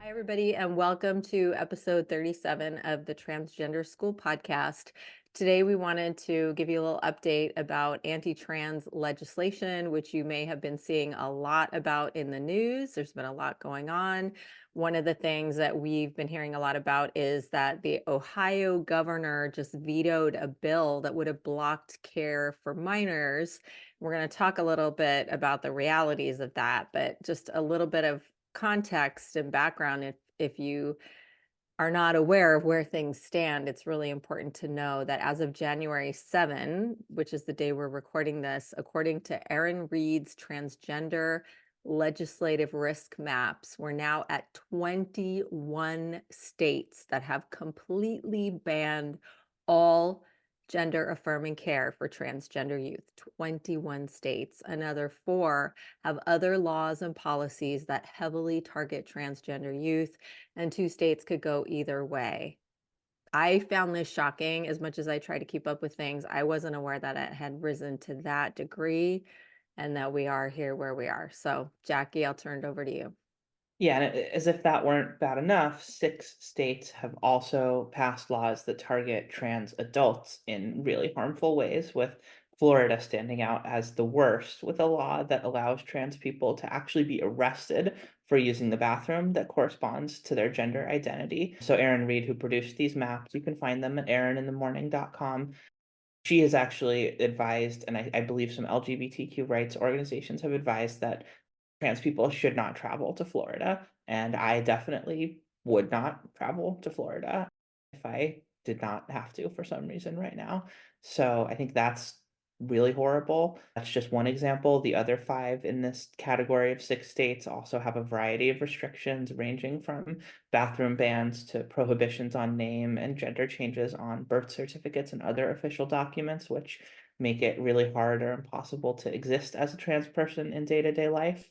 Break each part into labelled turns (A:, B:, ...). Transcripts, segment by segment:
A: Hi, everybody, and welcome to episode 37 of the Transgender School podcast. Today, we wanted to give you a little update about anti trans legislation, which you may have been seeing a lot about in the news. There's been a lot going on. One of the things that we've been hearing a lot about is that the Ohio governor just vetoed a bill that would have blocked care for minors. We're going to talk a little bit about the realities of that, but just a little bit of context and background if you are not aware of where things stand. It's really important to know that as of January 7, which is the day we're recording this, according to Erin Reed's Transgender legislative risk maps, we're now at 21 states that have completely banned all gender affirming care for transgender youth. 21 states. Another 4 have other laws and policies that heavily target transgender youth, and 2 states could go either way. I found this shocking. As much as I try to keep up with things, I wasn't aware that it had risen to that degree and that we are here where we are. So, Jackie, I'll turn it over to you.
B: Yeah, and as if that weren't bad enough, 6 states have also passed laws that target trans adults in really harmful ways, with Florida standing out as the worst, with a law that allows trans people to actually be arrested for using the bathroom that corresponds to their gender identity. So Erin Reed, who produced these maps, you can find them at erininthemorning.com. She has actually advised, and I believe some LGBTQ rights organizations have advised that trans people should not travel to Florida, and I definitely would not travel to Florida if I did not have to for some reason right now. So I think that's really horrible. That's just one example. The other 5 in this category of 6 states also have a variety of restrictions ranging from bathroom bans to prohibitions on name and gender changes on birth certificates and other official documents, which make it really hard or impossible to exist as a trans person in day-to-day life.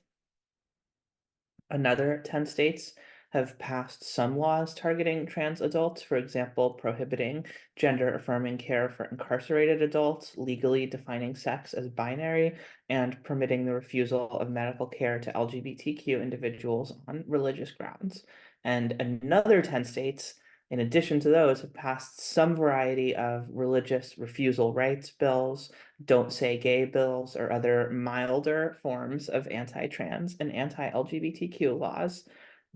B: Another 10 states have passed some laws targeting trans adults, for example, prohibiting gender affirming care for incarcerated adults, legally defining sex as binary, and permitting the refusal of medical care to LGBTQ individuals on religious grounds. And another 10 states, in addition to those, have passed some variety of religious refusal rights bills, don't say gay bills, or other milder forms of anti-trans and anti-LGBTQ laws.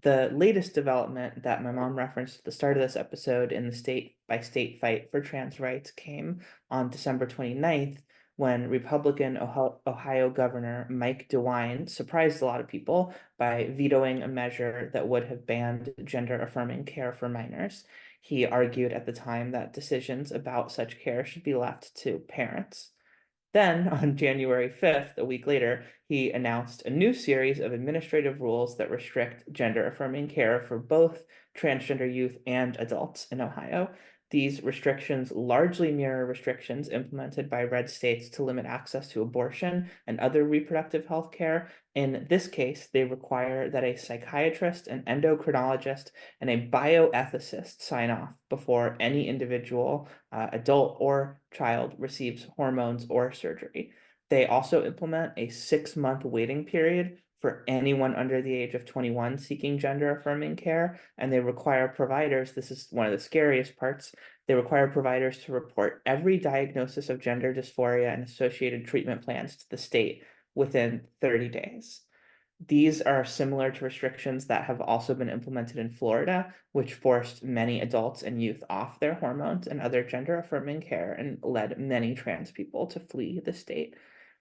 B: The latest development that my mom referenced at the start of this episode in the state by state fight for trans rights came on December 29th when Republican Ohio Governor Mike DeWine surprised a lot of people by vetoing a measure that would have banned gender affirming care for minors. He argued at the time that decisions about such care should be left to parents. Then, on January 5th, a week later, he announced a new series of administrative rules that restrict gender affirming care for both transgender youth and adults in Ohio. These restrictions largely mirror restrictions implemented by red states to limit access to abortion and other reproductive health care. In this case, they require that a psychiatrist, an endocrinologist, and a bioethicist sign off before any individual, adult or child, receives hormones or surgery. They also implement a 6-month waiting period for anyone under the age of 21 seeking gender affirming care, and they require providers, this is one of the scariest parts, they require providers to report every diagnosis of gender dysphoria and associated treatment plans to the state within 30 days. These are similar to restrictions that have also been implemented in Florida, which forced many adults and youth off their hormones and other gender affirming care and led many trans people to flee the state.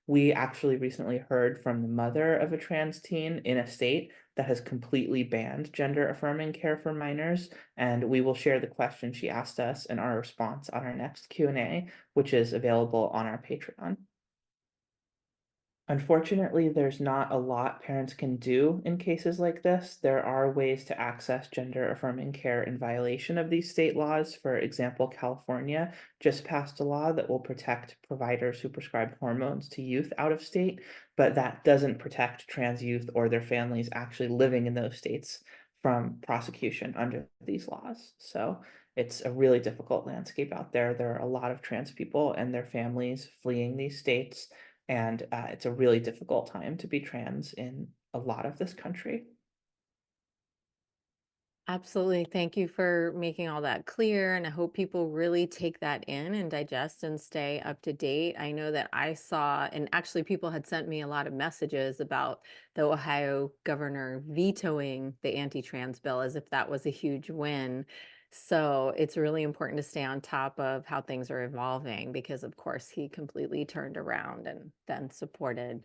B: We actually recently heard from the mother of a trans teen in a state that has completely banned gender affirming care for minors, and we will share the question she asked us and our response on our next Q&A, which is available on our Patreon. Unfortunately, there's not a lot parents can do in cases like this. There are ways to access gender affirming care in violation of these state laws. For example, California just passed a law that will protect providers who prescribe hormones to youth out of state, but that doesn't protect trans youth or their families actually living in those states from prosecution under these laws. So it's a really difficult landscape out there. There are a lot of trans people and their families fleeing these states, and it's a really difficult time to be trans in a lot of this country.
A: Absolutely. Thank you for making all that clear. And I hope people really take that in and digest and stay up to date. I know that I saw, and actually, people had sent me a lot of messages about the Ohio governor vetoing the anti trans bill as if that was a huge win. So it's really important to stay on top of how things are evolving because, of course, he completely turned around and then supported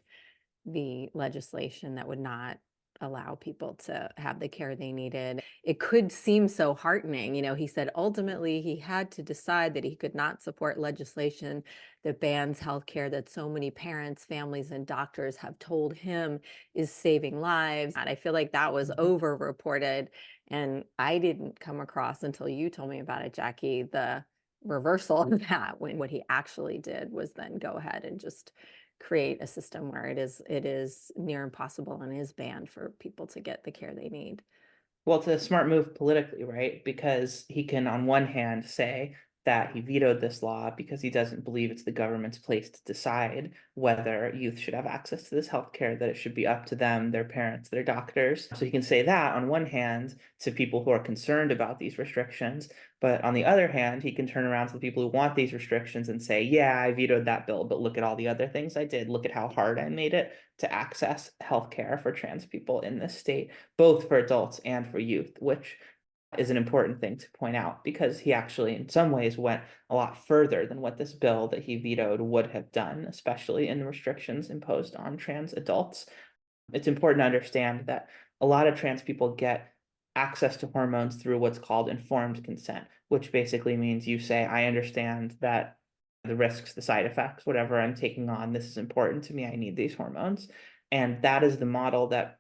A: the legislation that would not allow people to have the care they needed. It could seem so heartening. He said ultimately he had to decide that he could not support legislation that bans health care that so many parents, families, and doctors have told him is saving lives. And I feel like that was
B: Mhm.
A: over reported. And I didn't come across until you told me about it, Jackie, the reversal of that when what he actually did was then go ahead and just create a system where it is near impossible and is banned for people to get the care they need.
B: Well, it's a smart move politically, right? Because he can, on one hand, say that he vetoed this law because he doesn't believe it's the government's place to decide whether youth should have access to this healthcare, that it should be up to them, their parents, their doctors. So he can say that on one hand to people who are concerned about these restrictions. But on the other hand, he can turn around to the people who want these restrictions and say, yeah, I vetoed that bill, but look at all the other things I did. Look at how hard I made it to access healthcare for trans people in this state, both for adults and for youth, which is an important thing to point out because he actually, in some ways, went a lot further than what this bill that he vetoed would have done, especially in the restrictions imposed on trans adults. It's important to understand that a lot of trans people get access to hormones through what's called informed consent, which basically means you say, I understand that the risks, the side effects, whatever I'm taking on, this is important to me. I need these hormones. And that is the model that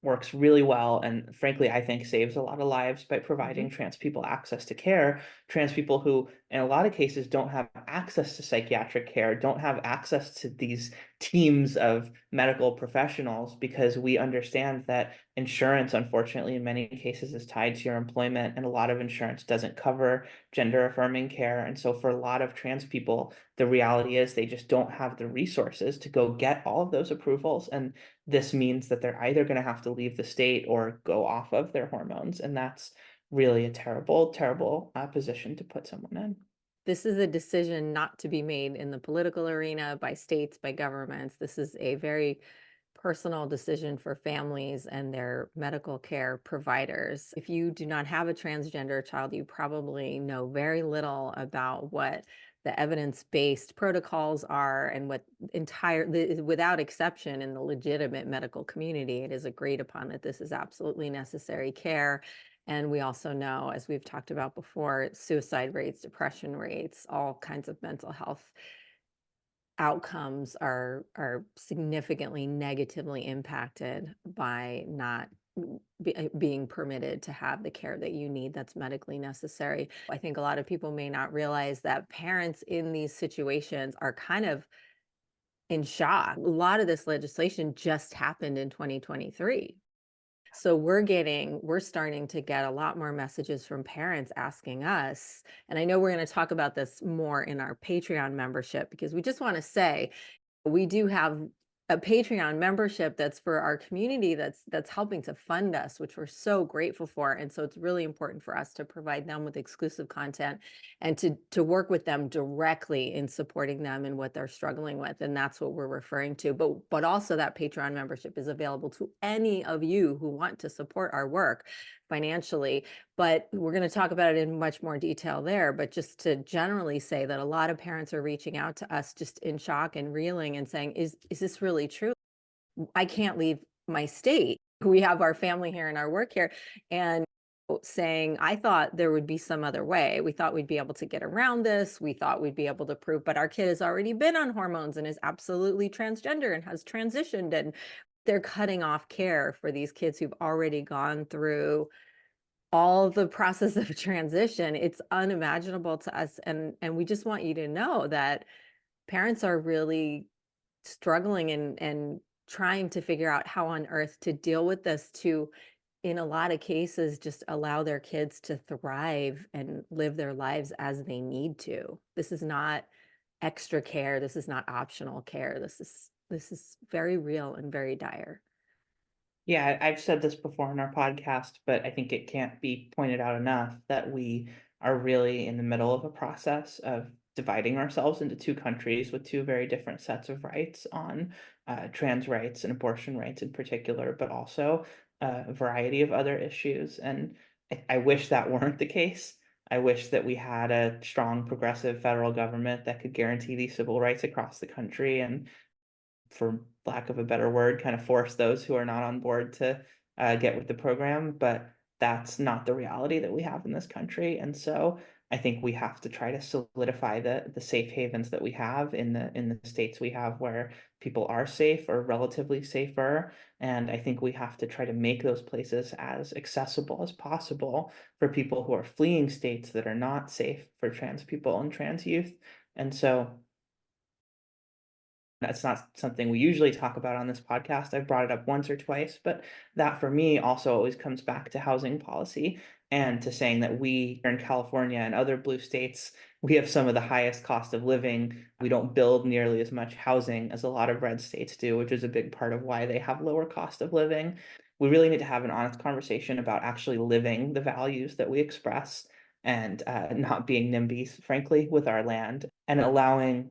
B: works really well and frankly I think saves a lot of lives by providing
A: Mhm.
B: trans people access to care. Trans people who in a lot of cases don't have access to psychiatric care, don't have access to these teams of medical professionals because we understand that insurance unfortunately in many cases is tied to your employment and a lot of insurance doesn't cover gender affirming care. And so for a lot of trans people, the reality is they just don't have the resources to go get all of those approvals, and this means that they're either going to have to leave the state or go off of their hormones. And that's really a terrible, terrible position to put someone in.
A: This is a decision not to be made in the political arena by states, by governments. This is a very personal decision for families and their medical care providers. If you do not have a transgender child, you probably know very little about what the evidence-based protocols are and what without exception in the legitimate medical community, it is agreed upon that this is absolutely necessary care. And we also know, as we've talked about before, suicide rates, depression rates, all kinds of mental health outcomes are significantly negatively impacted by not being permitted to have the care that you need that's medically necessary. I think a lot of people may not realize that parents in these situations are kind of in shock. A lot of this legislation just happened in 2023. So we're starting to get a lot more messages from parents asking us, and I know we're going to talk about this more in our Patreon membership because we just want to say we do have a Patreon membership that's for our community that's helping to fund us, which we're so grateful for. And so it's really important for us to provide them with exclusive content and to work with them directly in supporting them in what they're struggling with. And that's what we're referring to. But also that Patreon membership is available to any of you who want to support our work financially. But we're going to talk about it in much more detail there. But just to generally say that a lot of parents are reaching out to us just in shock and reeling and saying, is this really true? I can't leave my state. We have our family here and our work here. And saying, I thought there would be some other way. We thought we'd be able to get around this. We thought we'd be able to prove, but our kid has already been on hormones and is absolutely transgender and has transitioned. And they're cutting off care for these kids who've already gone through all the process of transition. It's unimaginable to us, and we just want you to know that parents are really struggling and trying to figure out how on earth to deal with this to, in a lot of cases, just allow their kids to thrive and live their lives as they need to. This is not extra care, this is not optional care. This is very real and very dire.
B: Yeah, I've said this before in our podcast, but I think it can't be pointed out enough that we are really in the middle of a process of dividing ourselves into two countries with two very different sets of rights on trans rights and abortion rights in particular, but also a variety of other issues. And I wish that weren't the case. I wish that we had a strong progressive federal government that could guarantee these civil rights across the country and, for lack of a better word, kind of force those who are not on board to get with the program. But that's not the reality that we have in this country. And so I think we have to try to solidify the safe havens that we have in the states we have where people are safe or relatively safer. And I think we have to try to make those places as accessible as possible for people who are fleeing states that are not safe for trans people and trans youth. And so that's not something we usually talk about on this podcast. I've brought it up once or twice, but that for me also always comes back to housing policy and to saying that we here in California and other blue states, we have some of the highest cost of living. We don't build nearly as much housing as a lot of red states do, which is a big part of why they have lower cost of living. We really need to have an honest conversation about actually living the values that we express and not being NIMBYs, frankly, with our land and allowing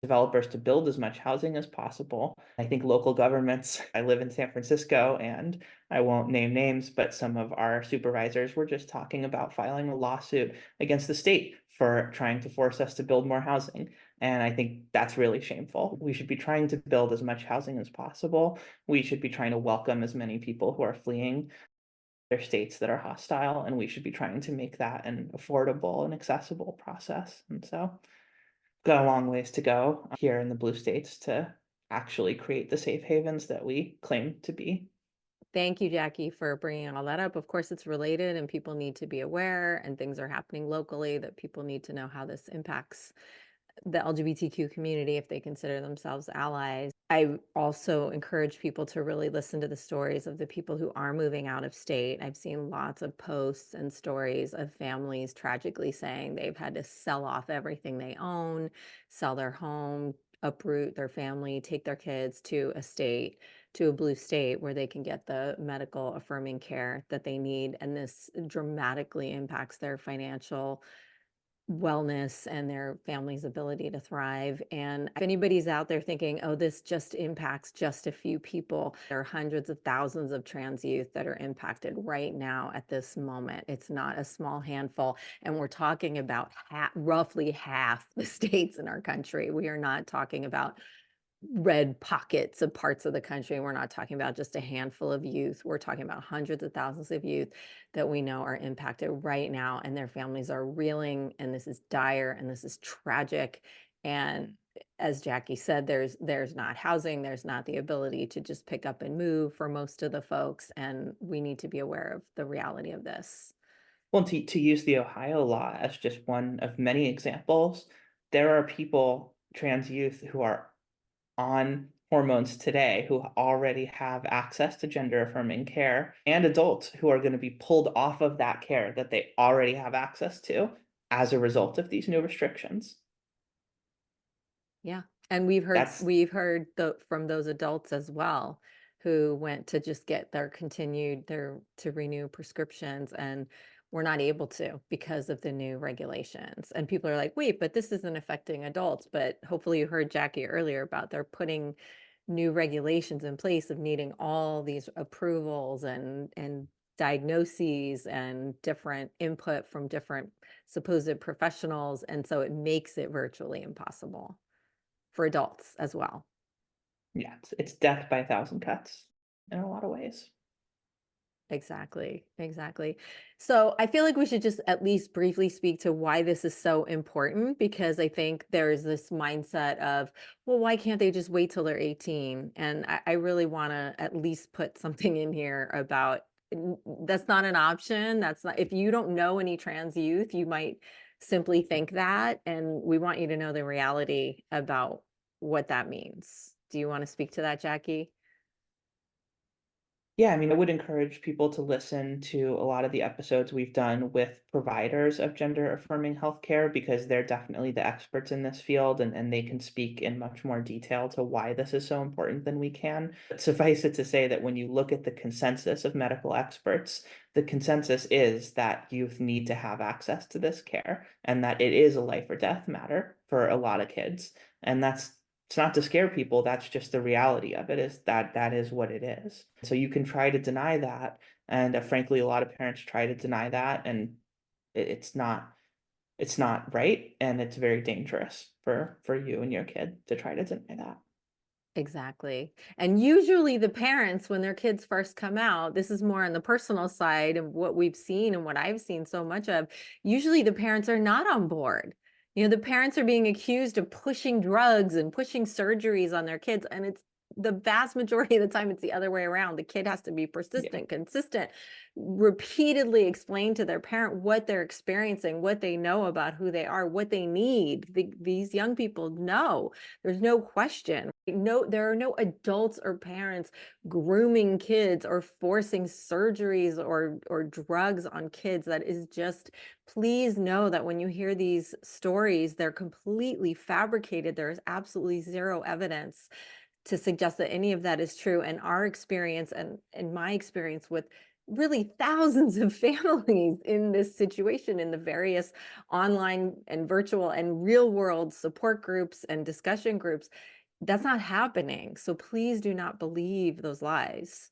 B: developers to build as much housing as possible. I think local governments, I live in San Francisco and I won't name names, but some of our supervisors were just talking about filing a lawsuit against the state for trying to force us to build more housing. And I think that's really shameful. We should be trying to build as much housing as possible. We should be trying to welcome as many people who are fleeing their states that are hostile, and we should be trying to make that an affordable and accessible process. And so got a long ways to go here in the blue states to actually create the safe havens that we claim to be.
A: Thank you, Jackie, for bringing all that up. Of course, it's related and people need to be aware, and things are happening locally that people need to know how this impacts the LGBTQ community if they consider themselves allies. I also encourage people to really listen to the stories of the people who are moving out of state. I've seen lots of posts and stories of families tragically saying they've had to sell off everything they own, sell their home, uproot their family, take their kids to a state, to a blue state where they can get the medical affirming care that they need. And this dramatically impacts their financial wellness and their family's ability to thrive. And if anybody's out there thinking, oh, this just impacts just a few people, there are hundreds of thousands of trans youth that are impacted right now at this moment. It's not a small handful. And we're talking about roughly half the states in our country. We are not talking about red pockets of parts of the country. We're not talking about just a handful of youth. We're talking about hundreds of thousands of youth that we know are impacted right now, and their families are reeling, and this is dire and this is tragic. And as Jackie said, there's not housing, there's not the ability to just pick up and move for most of the folks, and we need to be aware of the reality of this.
B: Well, to use the Ohio law as just one of many examples, there are people, trans youth, who are on hormones today who already have access to gender affirming care, and adults who are going to be pulled off of that care that they already have access to as a result of these new restrictions.
A: Yeah, and we've heard
B: That's
A: we've heard from those adults as well who went to just get their to renew prescriptions and were not able to because of the new regulations. And people are like, "Wait, but this isn't affecting adults." But hopefully you heard Jackie earlier about they're putting new regulations in place of needing all these approvals and diagnoses and different input from different supposed professionals, and so it makes it virtually impossible for adults as well.
B: yeah, it's death by a thousand cuts in a lot of ways.
A: Exactly, exactly. So I feel like we should just at least briefly speak to why this is so important because I think there's this mindset of, well, why can't they just wait till they're 18? And I really want to at least put something in here about that's not an option. That's not, if you don't know any trans youth, you might simply think that. And we want you to know the reality about what that means. Do you want to speak to that, Jackie?
B: Yeah, I mean, I would encourage people to listen to a lot of the episodes we've done with providers of gender affirming healthcare because they're definitely the experts in this field and they can speak in much more detail to why this is so important than we can. But suffice it to say that when you look at the consensus of medical experts, the consensus is that youth need to have access to this care and that it is a life or death matter for a lot of kids. And that's it's not to scare people, that's just the reality of it is that that is what it is. So you can try to deny that, and, frankly, a lot of parents try to deny that, and it's not right, and it's very dangerous for you and your kid to try to deny that.
A: Exactly. And usually the parents, when their kids first come out, this is more on the personal side of what we've seen and what I've seen so much of. Usually the parents are not on board. The parents are being accused of pushing drugs and pushing surgeries on their kids. And it's the vast majority of the time, it's the other way around. The kid has to be
B: Yeah.
A: persistent, consistent, repeatedly explain to their parent what they're experiencing, what they know about who they are, what they need. These young people know. There's no question. No, there are no adults or parents grooming kids or forcing surgeries or drugs on kids. That is just, please know that when you hear these stories, they're completely fabricated. There is absolutely zero evidence to suggest that any of that is true. And our experience and my experience with really thousands of families in this situation in the various online and virtual and real world support groups and discussion groups, that's not happening. So please do not believe those lies.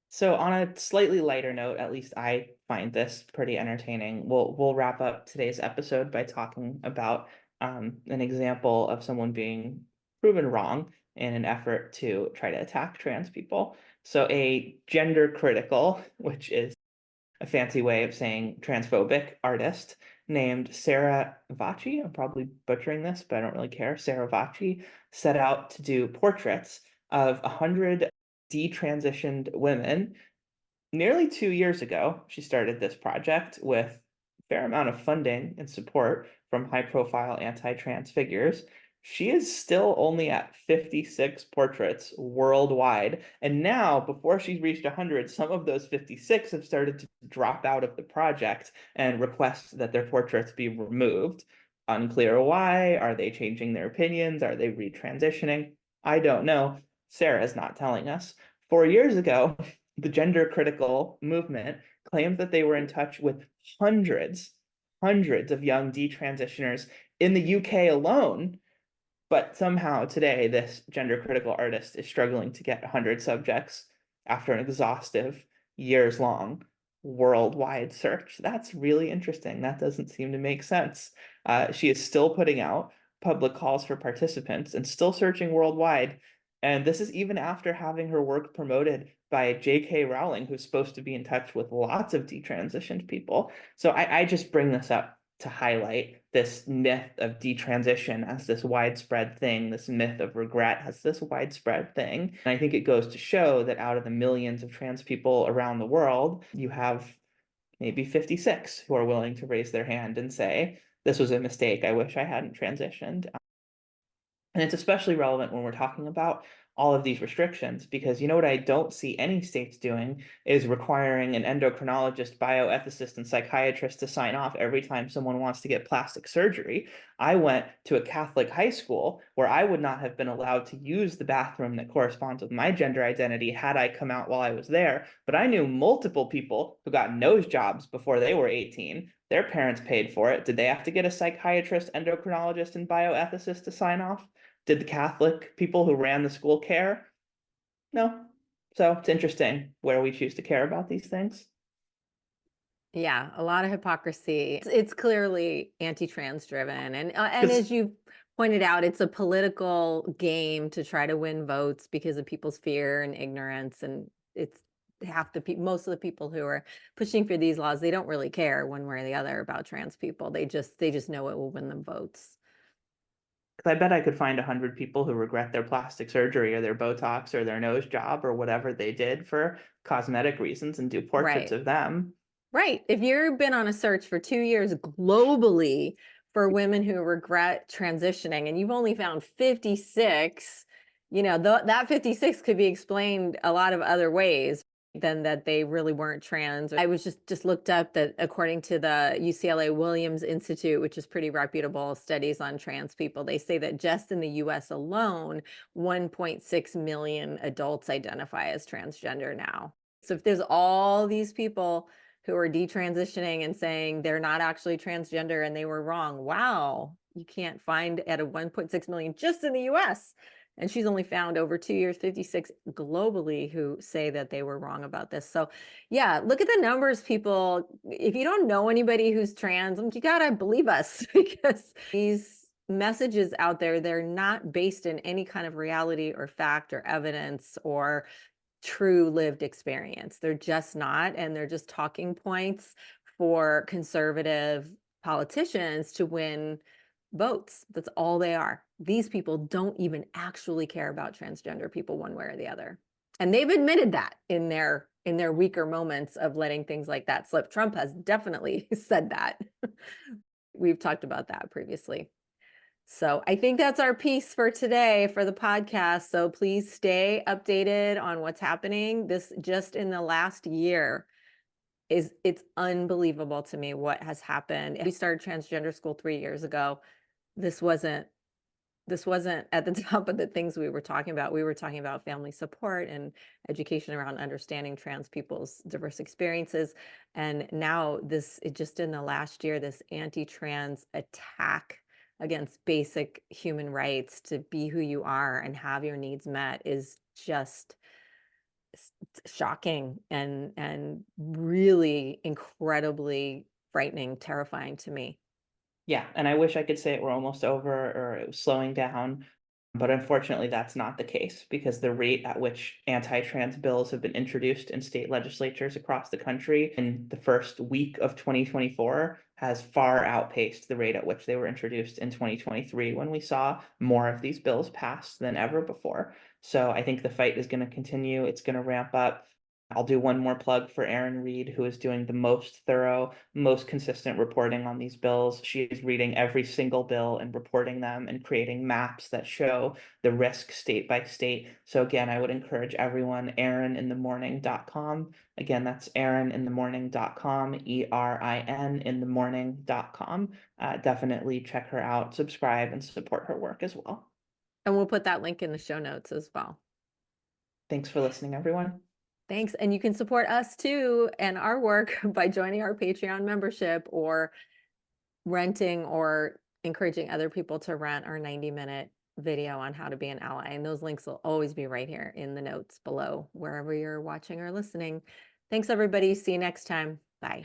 B: So on a slightly lighter note, at least I find this pretty entertaining. We'll wrap up today's episode by talking about an example of someone being proven wrong in an effort to try to attack trans people. So a gender critical, which is a fancy way of saying transphobic artist named Sarah Vachi. I'm probably butchering this, but I don't really care. Sarah Vachi set out to do portraits of 100 detransitioned women. Nearly 2 years ago, she started this project with a fair amount of funding and support from high-profile anti-trans figures. She is still only at 56 portraits worldwide, and now, before she's reached 100, some of those 56 have started to drop out of the project and request that their portraits be removed. Unclear why. Are they changing their opinions? Are they retransitioning? I don't know. Sarah's not telling us. 4 years ago, the gender critical movement claimed that they were in touch with hundreds, hundreds of young detransitioners in the UK alone. But somehow today, this gender critical artist is struggling to get 100 subjects after an exhaustive, years long worldwide search. That's really interesting. That doesn't seem to make sense. She is still putting out public calls for participants and still searching worldwide. And this is even after having her work promoted by J.K. Rowling, who's supposed to be in touch with lots of detransitioned people. So I just bring this up to highlight this myth of detransition as this widespread thing, this myth of regret as this widespread thing. And I think it goes to show that out of the millions of trans people around the world, you have maybe 56 who are willing to raise their hand and say, this was a mistake. I wish I hadn't transitioned. And it's especially relevant when we're talking about all of these restrictions, because you know what I don't see any states doing is requiring an endocrinologist, bioethicist, and psychiatrist to sign off every time someone wants to get plastic surgery. I went to a Catholic high school where I would not have been allowed to use the bathroom that corresponds with my gender identity had I come out while I was there. But I knew multiple people who got nose jobs before they were 18. Their parents paid for it. Did they have to get a psychiatrist, endocrinologist, and bioethicist to sign off? Did the Catholic people who ran the school care? No. So it's interesting where we choose to care about these things.
A: Yeah, a lot of hypocrisy. It's clearly anti-trans driven, and
B: Because
A: as you pointed out, it's a political game to try to win votes because of people's fear and ignorance. And it's half the people, most of the people who are pushing for these laws, they don't really care one way or the other about trans people. They just know it will win them votes.
B: I bet I could find 100 people who regret their plastic surgery or their Botox or their nose job or whatever they did for cosmetic reasons and do portraits
A: Right.
B: of them.
A: Right. If you've been on a search for 2 years globally for women who regret transitioning and you've only found 56, that 56 could be explained a lot of other ways than that they really weren't trans. I was just looked up that according to the UCLA Williams Institute, which is pretty reputable studies on trans people, they say that just in the US alone, 1.6 million adults identify as transgender now. So if there's all these people who are detransitioning and saying they're not actually transgender and they were wrong, wow, you can't find at a 1.6 million just in the US. And she's only found over 2 years, 56 globally who say that they were wrong about this. So, yeah, look at the numbers, people. If you don't know anybody who's trans, you gotta believe us because these messages out there, they're not based in any kind of reality or fact or evidence or true lived experience. They're just not, and they're just talking points for conservative politicians to win votes. That's all they are. These people don't even actually care about transgender people one way or the other. And they've admitted that in their weaker moments of letting things like that slip. Trump has definitely said that. We've talked about that previously. So I think that's our piece for today for the podcast. So please stay updated on what's happening. This just in the last year it's unbelievable to me what has happened. We started transgender school 3 years ago. This wasn't this wasn't at the top of the things we were talking about. We were talking about family support and education around understanding trans people's diverse experiences. And now just in the last year, this anti-trans attack against basic human rights to be who you are and have your needs met is just shocking and really incredibly frightening, terrifying to me.
B: Yeah, and I wish I could say it were almost over or it was slowing down, but unfortunately that's not the case because the rate at which anti-trans bills have been introduced in state legislatures across the country in the first week of 2024 has far outpaced the rate at which they were introduced in 2023 when we saw more of these bills passed than ever before. So I think the fight is going to continue. It's going to ramp up. I'll do one more plug for Erin Reed, who is doing the most thorough, most consistent reporting on these bills. She is reading every single bill and reporting them and creating maps that show the risk state by state. So again, I would encourage everyone, erininthemorning.com. Again, that's erininthemorning.com, ERIN in the morning.com. Definitely check her out, subscribe, and support her work as well.
A: And we'll put that link in the show notes as well.
B: Thanks for listening, everyone.
A: Thanks. And you can support us too and our work by joining our Patreon membership or renting or encouraging other people to rent our 90-minute video on how to be an ally. And those links will always be right here in the notes below, wherever you're watching or listening. Thanks, everybody. See you next time. Bye.